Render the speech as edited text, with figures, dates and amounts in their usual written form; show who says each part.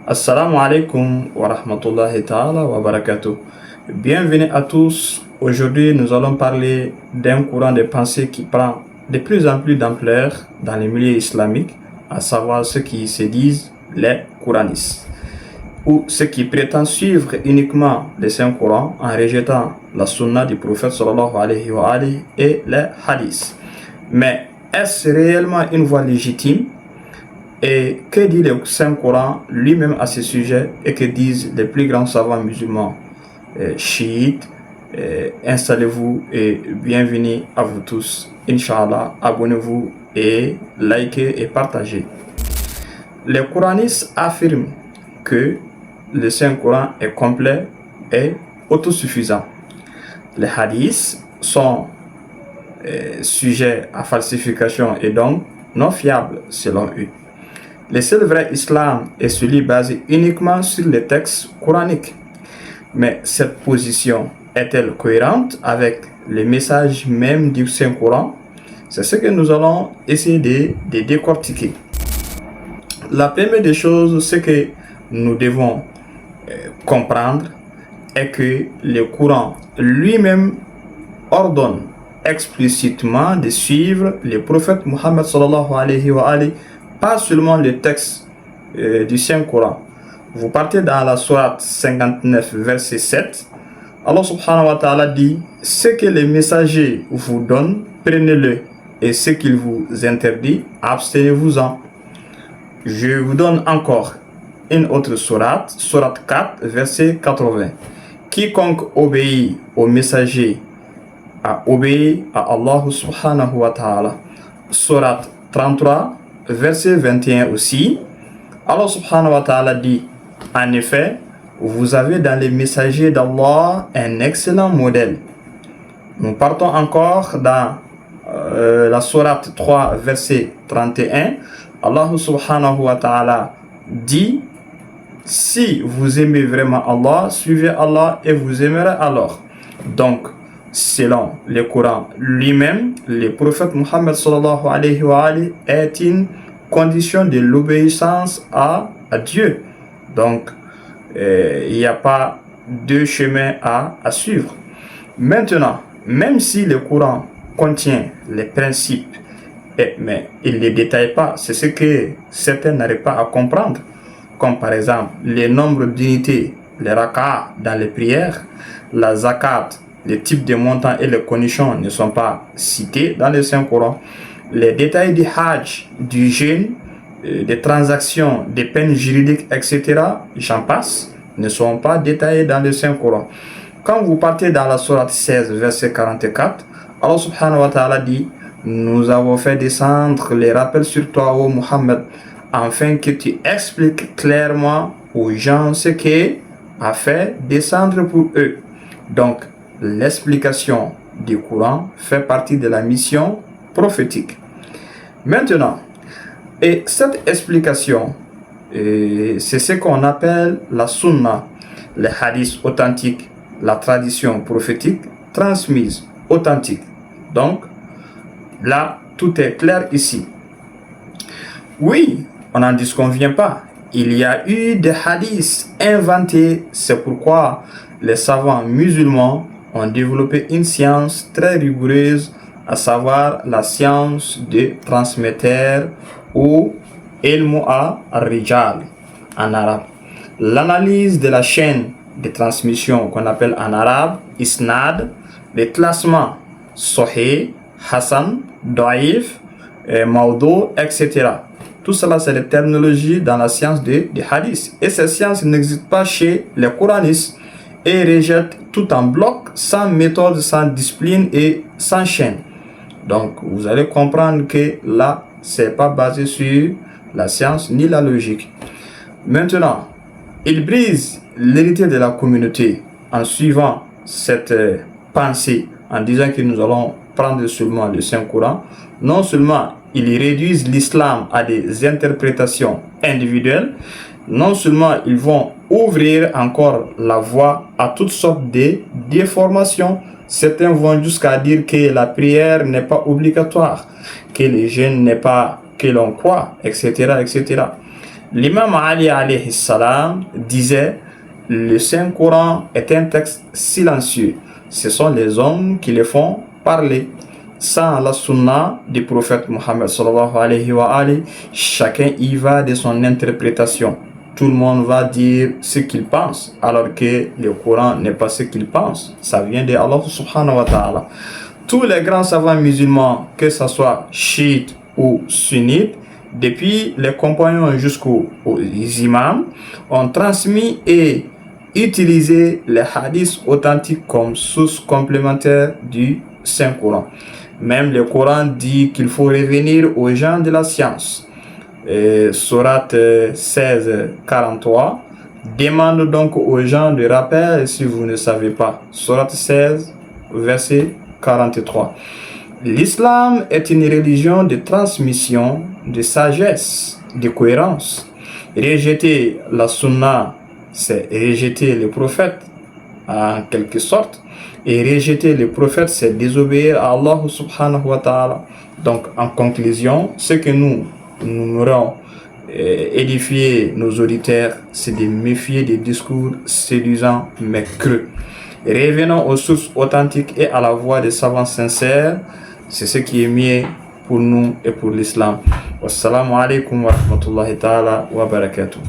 Speaker 1: Assalamu alaikum wa rahmatullahi ta'ala wa barakatuh. Bienvenue à tous. Aujourd'hui, nous allons parler d'un courant de pensée qui prend de plus en plus d'ampleur dans les milieux islamiques, à savoir ceux qui se disent les couranistes, ou ceux qui prétendent suivre uniquement les Saint-Coran en rejetant la sunna du prophète sallallahu alayhi wa alihi et les hadiths. Mais est-ce réellement une voie légitime? Et que dit le Saint-Coran lui-même à ce sujet et que disent les plus grands savants musulmans chiites? Installez-vous et bienvenue à vous tous. Inch'Allah, abonnez-vous et likez et partagez. Les couranistes affirment que le Saint-Coran est complet et autosuffisant. Les hadiths sont sujets à falsification et donc non fiables selon eux. Le seul vrai islam est celui basé uniquement sur les textes coraniques. Mais cette position est-elle cohérente avec le message même du Saint-Coran? C'est ce que nous allons essayer de décortiquer. La première des choses, ce que nous devons comprendre est que le Coran lui-même ordonne explicitement de suivre le prophète Muhammad sallallahu alayhi wa alihi, pas seulement le texte du Saint-Coran. Vous partez dans la sourate 59, verset 7. Allah subhanahu wa ta'ala dit: ce que les messagers vous donnent, prenez-le, et ce qu'il vous interdit, abstenez-vous-en. Je vous donne encore une autre sourate, sourate 4, verset 80. Quiconque obéit aux messagers a obéi à Allah subhanahu wa ta'ala. Sourate 33, verset 21 aussi. Allah subhanahu wa ta'ala dit: en effet, vous avez dans les messagers d'Allah un excellent modèle. Nous partons encore dans la sourate 3, verset 31. Allah subhanahu wa ta'ala dit: si vous aimez vraiment Allah, suivez Allah et vous aimerez alors. Donc, selon le Coran lui-même, le prophète Muhammad sallallahu alayhi wa alihi est une condition de l'obéissance à Dieu. Donc, il n'y a pas deux chemins à suivre. Maintenant, même si le Coran contient les principes, mais il ne les détaille pas, c'est ce que certains n'arrivent pas à comprendre, comme par exemple les nombres d'unités, les rak'ah dans les prières, la zakat, les types de montants et les conditions ne sont pas cités dans le Saint-Coran. Les détails du hajj, du jeûne, des transactions, des peines juridiques, etc., j'en passe, ne sont pas détaillés dans le Saint-Coran. Quand vous partez dans la sourate 16, verset 44, Allah subhanahu wa ta'ala dit: nous avons fait descendre les rappels sur toi, ô Muhammad, afin que tu expliques clairement aux gens ce qui a fait descendre pour eux. Donc, l'explication du Coran fait partie de la mission prophétique. Maintenant, et cette explication, c'est ce qu'on appelle la sunna, les hadiths authentiques, la tradition prophétique transmise, authentique. Donc, là, tout est clair ici. Oui, on n'en disconvient pas. Il y a eu des hadiths inventés, c'est pourquoi les savants musulmans ont développé une science très rigoureuse, à savoir la science de transmetteur ou ilmu al-rijal en arabe. L'analyse de la chaîne de transmission qu'on appelle en arabe isnad, les classements sahih, hasan, daif, maudou, etc. Tout cela, c'est les terminologies dans la science des hadiths. Et ces sciences n'existent pas chez les couranistes et rejettent tout en bloc, sans méthode, sans discipline et sans chaîne. Donc, vous allez comprendre que là, c'est pas basé sur la science ni la logique. Maintenant, ils brisent l'héritier de la communauté en suivant cette pensée, en disant que nous allons prendre seulement le Saint-Coran. Non seulement ils réduisent l'islam à des interprétations individuelles, non seulement ils vont ouvrir encore la voie à toutes sortes de déformations. Certains vont jusqu'à dire que la prière n'est pas obligatoire, que le jeûne n'est pas que l'on croit, etc., etc. L'imam Ali alayhi salam disait: le Saint-Coran est un texte silencieux. Ce sont les hommes qui le font parler. Sans la sunna du prophète Mohammed sallallahu alayhi wa alayhi, chacun y va de son interprétation. Tout le monde va dire ce qu'il pense, alors que le Coran n'est pas ce qu'il pense. Ça vient de Allah subhanahu wa ta'ala. Tous les grands savants musulmans, que ce soit chiites ou sunnites, depuis les compagnons jusqu'aux imams, ont transmis et utilisé les hadiths authentiques comme source complémentaire du Saint-Coran. Même le Coran dit qu'il faut revenir aux gens de la science. Sourate 16, 43 demande donc aux gens de rappel si vous ne savez pas. Sourate 16, verset 43. L'islam est une religion de transmission, de sagesse, de cohérence. Rejeter la sunna, c'est rejeter le prophète en quelque sorte. Et rejeter le prophète, c'est désobéir à Allah subhanahu wa ta'ala. Donc, en conclusion, ce que nous aurons édifié nos auditeurs, c'est de méfier des discours séduisants mais creux. Revenons aux sources authentiques et à la voix des savants sincères. C'est ce qui est mieux pour nous et pour l'islam. Wassalamu alaikum wa rahmatullahi ta'ala wa barakatuh.